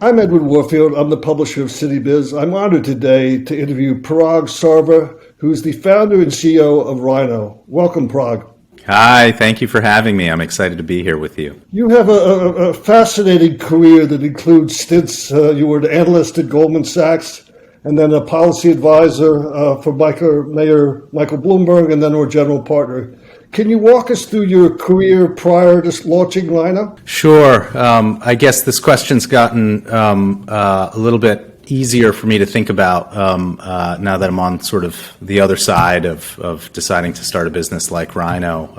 I'm Edward Warfield. I'm the publisher of Citybiz. I'm honored today to interview Paraag Sarva, who's the founder and CEO of Rhino. Welcome, Paraag. Hi, thank you for having me. I'm excited to be here with you. You have a fascinating career that includes stints. You were an analyst at Goldman Sachs, and then a policy advisor for Mayor Michael Bloomberg, and then our general partner. Can you walk us through your career prior to launching Rhino? Sure. I guess this question's gotten a little bit easier for me to think about now that I'm on sort of the other side of deciding to start a business like Rhino.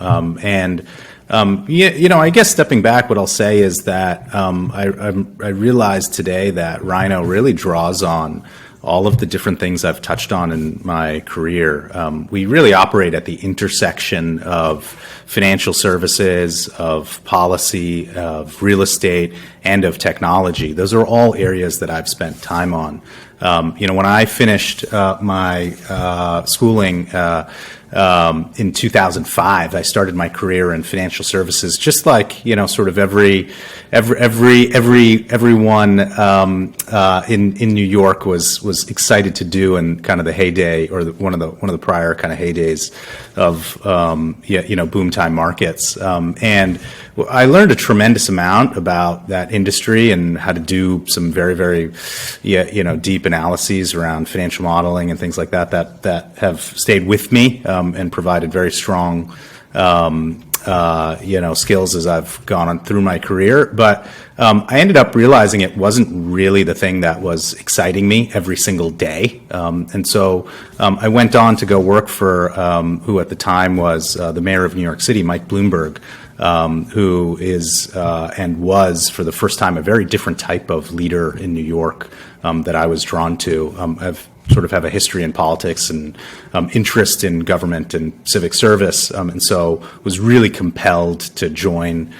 I guess stepping back, what I'll say is that I realized today that Rhino really draws on all of the different things I've touched on in my career. We really operate at the intersection of financial services, of policy, of real estate, and of technology. Those are all areas that I've spent time on. When I finished my schooling in 2005, I started my career in financial services, just like sort of everyone in New York was excited to do in kind of the heyday, or one of the prior kind of heydays of boom time markets. And I learned a tremendous amount about that industry and how to do some very, very deep analyses around financial modeling and things like that have stayed with me and provided very strong skills as I've gone on through my career. But I ended up realizing it wasn't really the thing that was exciting me every single day. And so I went on to go work for who at the time was the mayor of New York City, Mike Bloomberg, who is and was for the first time a very different type of leader in New York that I was drawn to. I've sort of have a history in politics and interest in government and civic service, and so was really compelled to join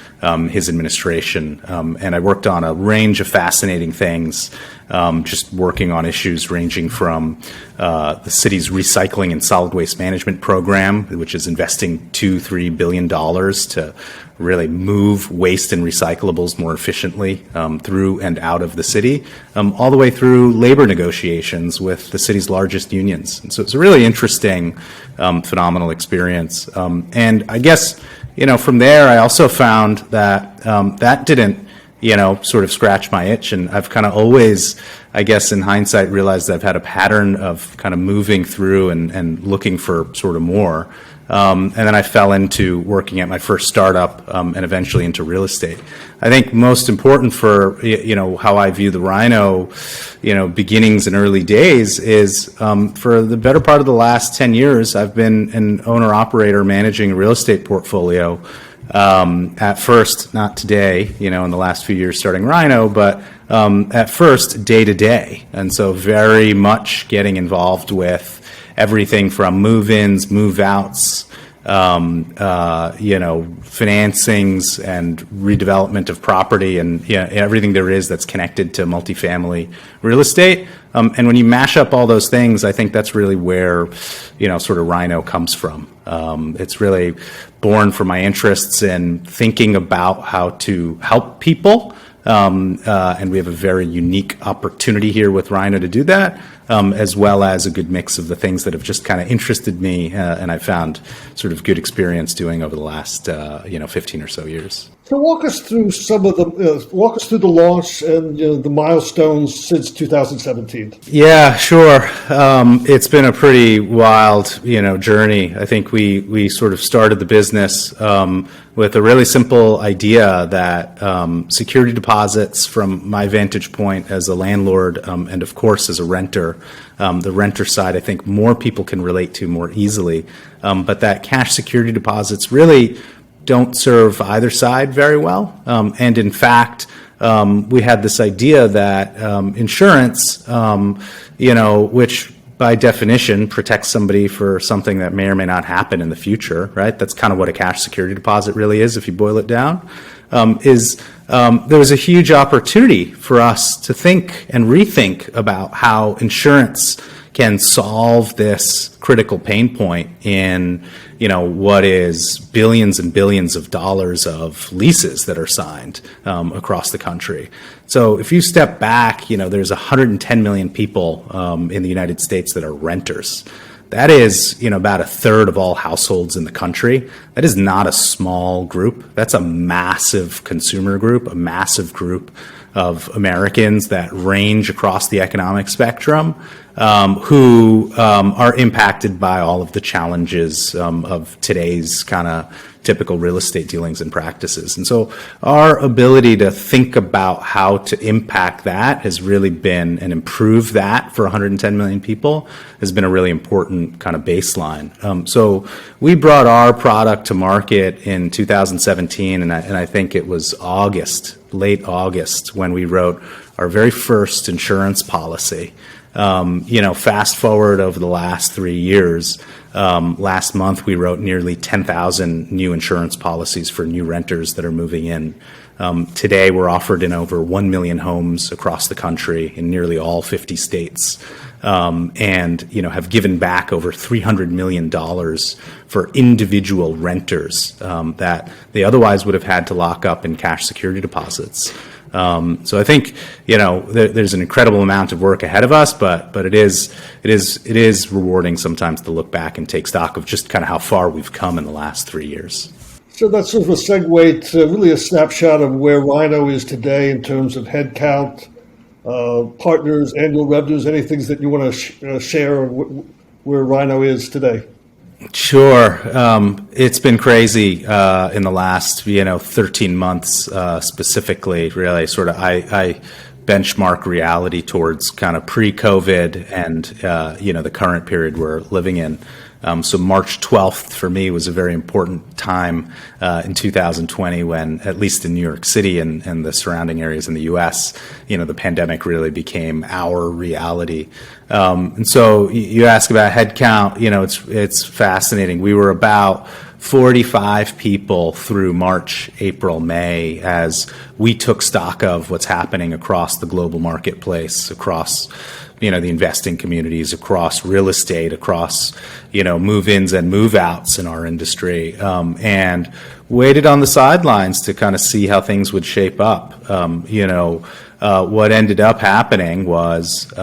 his administration. And I worked on a range of fascinating things, just working on issues ranging from the city's recycling and solid waste management program, which is investing $2-3 billion to really move waste and recyclables more efficiently through and out of the city, all the way through labor negotiations with the city's largest unions. And so it's a really interesting, phenomenal experience. And I guess, from there, I also found that that didn't, sort of scratch my itch. And I've kind of always, I guess, in hindsight, realized I've had a pattern of kind of moving through and looking for sort of more. And then I fell into working at my first startup and eventually into real estate. I think most important for how I view the Rhino beginnings and early days is for the better part of the last 10 years I've been an owner-operator managing a real estate portfolio. At first, not today, in the last few years starting Rhino, but at first day to day. And so very much getting involved with everything from move-ins, move-outs, financings and redevelopment of property, and everything there is that's connected to multifamily real estate. And when you mash up all those things, I think that's really where sort of Rhino comes from. It's really born from my interests in thinking about how to help people. And we have a very unique opportunity here with Rhino to do that, as well as a good mix of the things that have just kind of interested me and I found sort of good experience doing over the last 15 or so years. So walk us through the launch and the milestones since 2017. Yeah, sure. It's been a pretty wild journey. I think we sort of started the business with a really simple idea that security deposits, from my vantage point as a landlord and of course as a renter, the renter side I think more people can relate to more easily, but that cash security deposits really don't serve either side very well. And in fact, we had this idea that insurance, which by definition protects somebody for something that may or may not happen in the future, right? That's kind of what a cash security deposit really is if you boil it down, there was a huge opportunity for us to think and rethink about how insurance can solve this critical pain point in, what is billions and billions of dollars of leases that are signed across the country. So if you step back, there's 110 million people in the United States that are renters. That is, about a third of all households in the country. That is not a small group. That's a massive consumer group, a massive group of Americans that range across the economic spectrum, who are impacted by all of the challenges of today's kind of typical real estate dealings and practices. And so our ability to think about how to impact that has really been, and improve that for 110 million people, has been a really important kind of baseline. So we brought our product to market in 2017, and I think it was late August, when we wrote our very first insurance policy. Fast forward over the last 3 years, last month we wrote nearly 10,000 new insurance policies for new renters that are moving in. Today we're offered in over 1 million homes across the country in nearly all 50 states. And have given back over $300 million for individual renters that they otherwise would have had to lock up in cash security deposits. So I think there's an incredible amount of work ahead of us, but it is rewarding sometimes to look back and take stock of just kind of how far we've come in the last 3 years. So that's sort of a segue to really a snapshot of where Rhino is today in terms of headcount, partners, annual revenues, any things that you want to share where Rhino is today. Sure. It's been crazy in the last, 13 months specifically, really. Sort of, I benchmark reality towards kind of pre-COVID and, the current period we're living in. So March 12th for me was a very important time in 2020 when, at least in New York City and the surrounding areas in the U.S., the pandemic really became our reality. And so you ask about headcount, it's fascinating. We were about 45 people through March, April, May, as we took stock of what's happening across the global marketplace, across the investing communities, across real estate, across, move-ins and move-outs in our industry, and waited on the sidelines to kind of see how things would shape up. What ended up happening was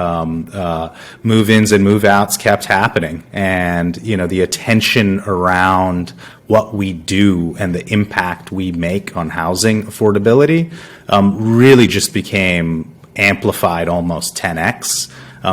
move-ins and move-outs kept happening, and the attention around what we do and the impact we make on housing affordability really just became amplified almost 10x,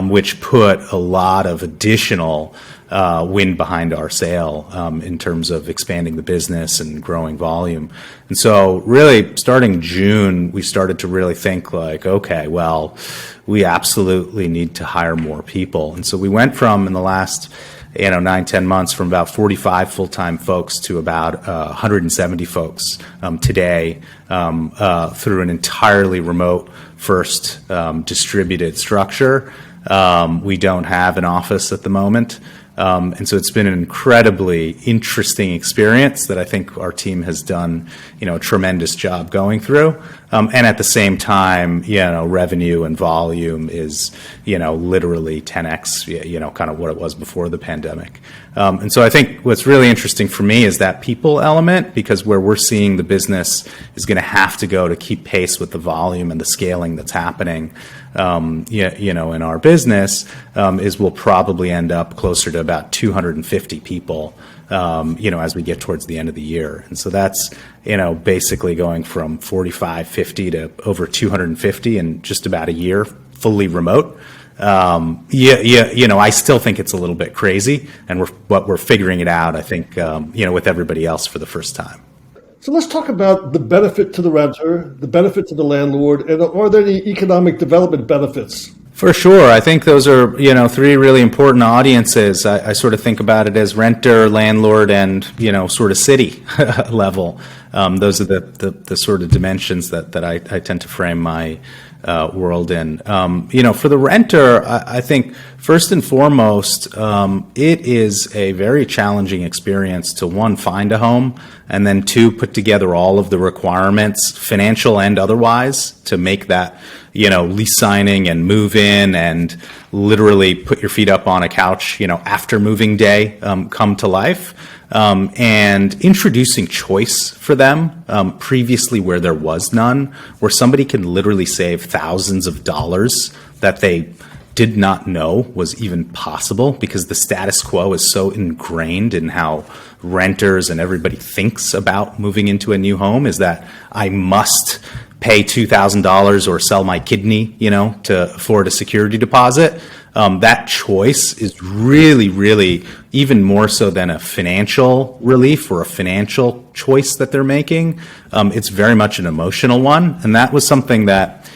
which put a lot of additional wind behind our sail in terms of expanding the business and growing volume. And so really starting June, we started to really think like, okay, well, we absolutely need to hire more people. And so we went from, in the last 9-10 months, from about 45 full-time folks to about 170 folks today through an entirely remote first distributed structure. We don't have an office at the moment. And so it's been an incredibly interesting experience that I think our team has done, a tremendous job going through. And at the same time, revenue and volume is, literally 10x, kind of what it was before the pandemic. And so I think what's really interesting for me is that people element, because where we're seeing the business is going to have to go to keep pace with the volume and the scaling that's happening, in our business, is we'll probably end up closer to about 250 people, as we get towards the end of the year. And so that's, basically going from 45, 50 to over 250 in just about a year, fully remote. I still think it's a little bit crazy, and we're figuring it out, I think, with everybody else for the first time. So let's talk about the benefit to the renter, the benefit to the landlord, and are there any economic development benefits? For sure. I think those are, three really important audiences. I sort of think about it as renter, landlord, and, sort of city level. Those are the sort of dimensions that I tend to frame my world in. For the renter, I think first and foremost, it is a very challenging experience to, one, find a home, and then two, put together all of the requirements, financial and otherwise, to make that, lease signing and move in and literally put your feet up on a couch, after moving day, come to life. And introducing choice for them, previously where there was none, where somebody can literally save thousands of dollars that they did not know was even possible, because the status quo is so ingrained in how renters and everybody thinks about moving into a new home, is that I must pay $2,000 or sell my kidney, to afford a security deposit. That choice is really, really even more so than a financial relief or a financial choice that they're making. It's very much an emotional one. And that was something that,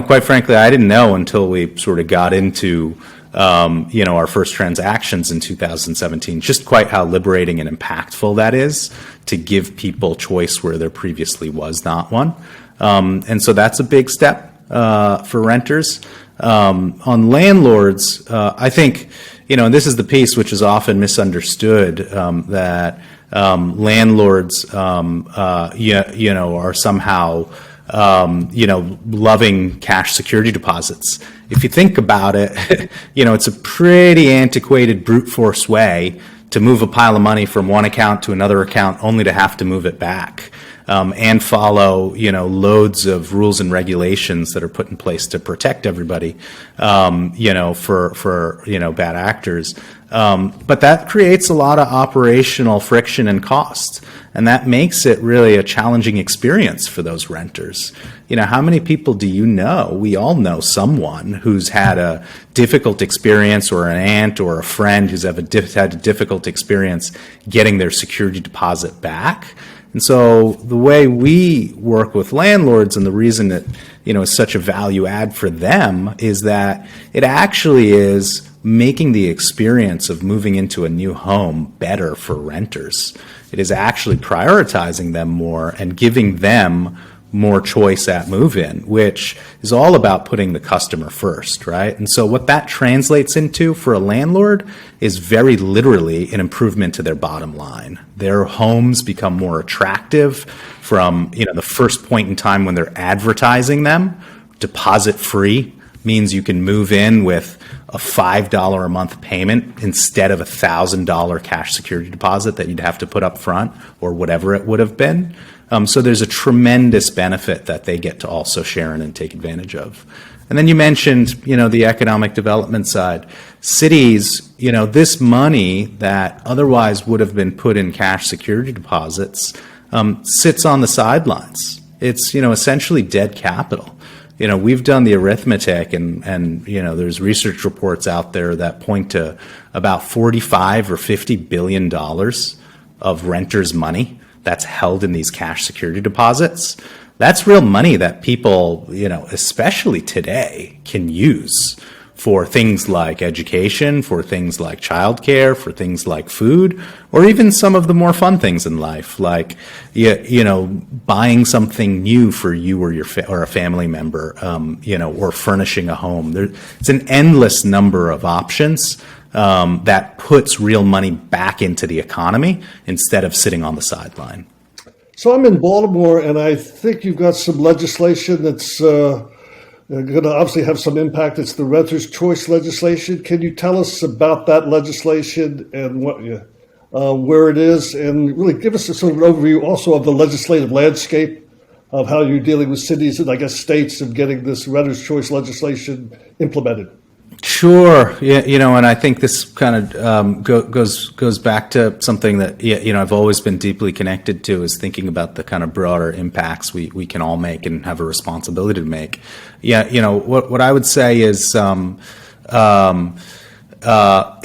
quite frankly, I didn't know until we sort of got into, our first transactions in 2017, just quite how liberating and impactful that is to give people choice where there previously was not one. And so that's a big step for renters. On landlords, I think, and this is the piece which is often misunderstood, that landlords, are somehow, loving cash security deposits. If you think about it, it's a pretty antiquated brute force way to move a pile of money from one account to another account only to have to move it back. And follow, loads of rules and regulations that are put in place to protect everybody, for bad actors. But that creates a lot of operational friction and cost. And that makes it really a challenging experience for those renters. How many people do you know? We all know someone who's had a difficult experience, or an aunt or a friend who's had a difficult experience getting their security deposit back. And so the way we work with landlords, and the reason that, is such a value add for them, is that it actually is making the experience of moving into a new home better for renters. It is actually prioritizing them more and giving them more choice at move-in, which is all about putting the customer first, right? And so what that translates into for a landlord is very literally an improvement to their bottom line. Their homes become more attractive from, the first point in time when they're advertising them. Deposit-free means you can move in with a $5 a month payment instead of a $1,000 cash security deposit that you'd have to put up front, or whatever it would have been. So there's a tremendous benefit that they get to also share in and take advantage of. And then you mentioned, the economic development side. Cities, this money that otherwise would have been put in cash security deposits sits on the sidelines. It's, essentially dead capital. We've done the arithmetic, and there's research reports out there that point to about 45 or $50 billion of renters' money that's held in these cash security deposits. That's real money that people, especially today, can use for things like education, for things like childcare, for things like food, or even some of the more fun things in life, like buying something new for you or or a family member, or furnishing a home. It's an endless number of options that puts real money back into the economy instead of sitting on the sideline. So I'm in Baltimore, and I think you've got some legislation that's going to obviously have some impact. It's the Renter's Choice legislation. Can you tell us about that legislation and where it is, and really give us a sort of an overview also of the legislative landscape of how you're dealing with cities and, I guess, states of getting this Renter's Choice legislation implemented? Sure. Yeah, and I think this kind of goes back to something that I've always been deeply connected to, is thinking about the kind of broader impacts we can all make and have a responsibility to make. What I would say is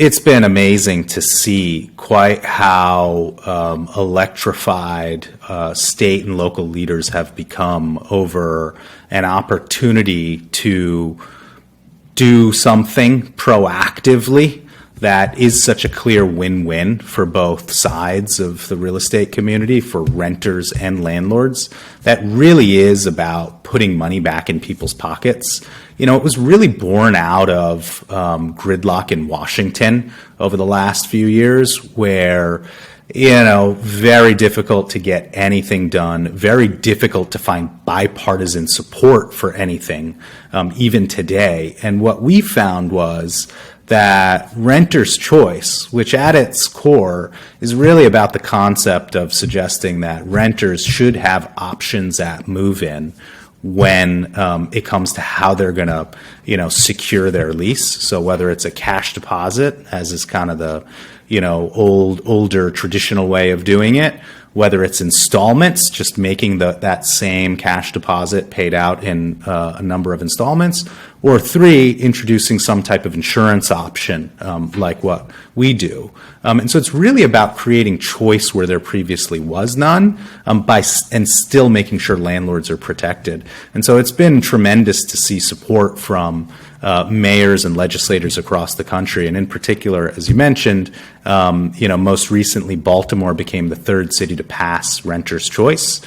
it's been amazing to see quite how electrified state and local leaders have become over an opportunity to do something proactively that is such a clear win-win for both sides of the real estate community, for renters and landlords, that really is about putting money back in people's pockets. It was really born out of gridlock in Washington over the last few years, where very difficult to get anything done, very difficult to find bipartisan support for anything, even today. And what we found was that renter's choice, which at its core is really about the concept of suggesting that renters should have options at move-in when it comes to how they're going to, secure their lease. So whether it's a cash deposit, as is kind of the, older traditional way of doing it, whether it's installments, just making that same cash deposit paid out in a number of installments, or 3, introducing some type of insurance option like what we do. And so it's really about creating choice where there previously was none, and still making sure landlords are protected. And so it's been tremendous to see support from mayors and legislators across the country. And in particular, as you mentioned, most recently, Baltimore became the 3rd city to pass renter's choice,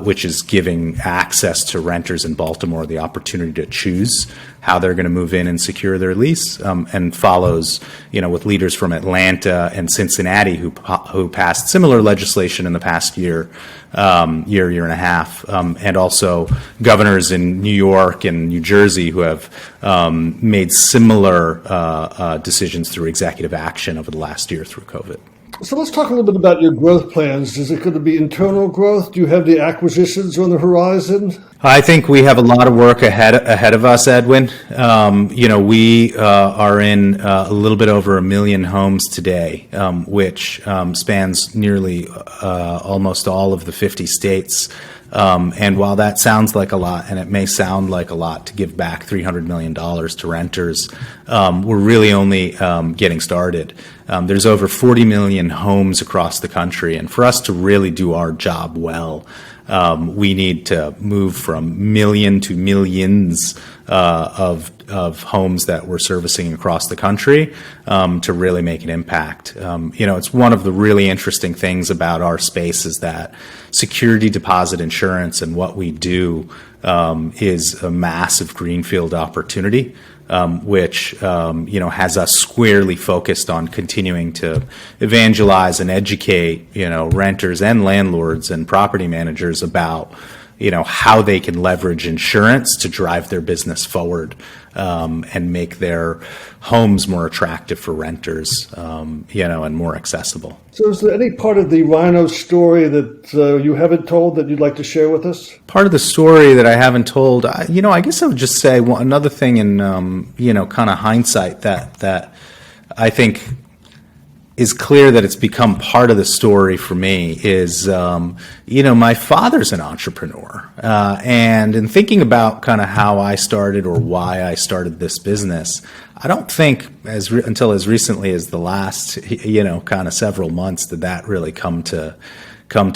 which is giving access to renters in Baltimore the opportunity to choose how they're going to move in and secure their lease, and follows, with leaders from Atlanta and Cincinnati who passed similar legislation in the past year and a half, and also governors in New York and New Jersey who have made similar decisions through executive action over the last year through COVID. So let's talk a little bit about your growth plans. Is it going to be internal growth? Do you have the acquisitions on the horizon? I think we have a lot of work ahead of us, Edwin. We are in a little bit over 1 million homes today, which spans nearly almost all of the 50 states. And while that sounds like a lot, and it may sound like a lot to give back $300 million to renters, we're really only getting started. There's over 40 million homes across the country, and for us to really do our job well, we need to move from million to millions of homes that we're servicing across the country to really make an impact. It's one of the really interesting things about our space is that security deposit insurance and what we do is a massive greenfield opportunity, which has us squarely focused on continuing to evangelize and educate renters and landlords and property managers about how they can leverage insurance to drive their business forward, and make their homes more attractive for renters, and more accessible. So is there any part of the Rhino story that you haven't told that you'd like to share with us? Part of the story that I haven't told, I guess I would just say another thing in, kind of hindsight that I think is clear that it's become part of the story for me is, my father's an entrepreneur. And in thinking about kind of how I started or why I started this business, I don't think until as recently as the last, kind of several months did that really come to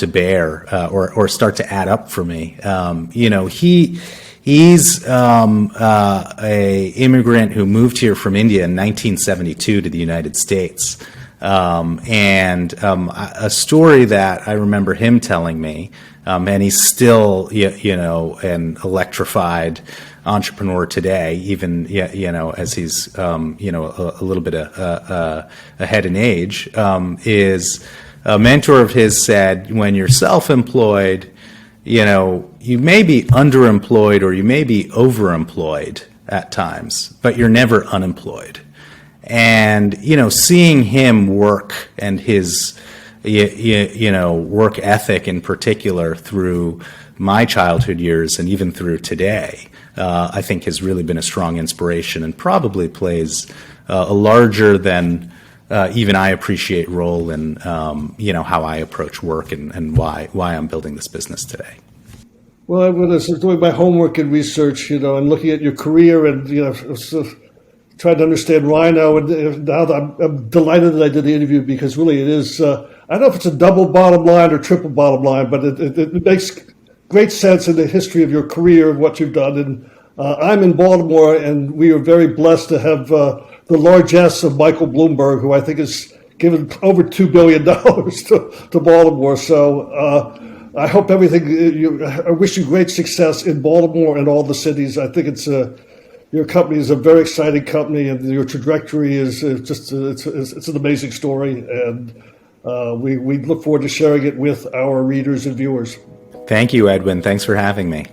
bear, or start to add up for me. He's a immigrant who moved here from India in 1972 to the United States. And a story that I remember him telling me, and he's still, an electrified entrepreneur today, even, as he's, a little bit ahead in age, is a mentor of his said, when you're self-employed, you may be underemployed or you may be overemployed at times, but you're never unemployed. And, seeing him work and his, work ethic in particular through my childhood years and even through today, I think has really been a strong inspiration and probably plays a larger than even I appreciate role in, how I approach work and why I'm building this business today. Well, I was doing my homework and research, and looking at your career and, trying to understand Rhino, and now I'm delighted that I did the interview because really it is, I don't know if it's a double bottom line or triple bottom line, but it makes great sense in the history of your career, of what you've done. And I'm in Baltimore, and we are very blessed to have the largesse of Michael Bloomberg, who I think has given over $2 billion to Baltimore. So I hope everything, I wish you great success in Baltimore and all the cities. I think your company is a very exciting company, and your trajectory is just, it's an amazing story. And we look forward to sharing it with our readers and viewers. Thank you, Edwin. Thanks for having me.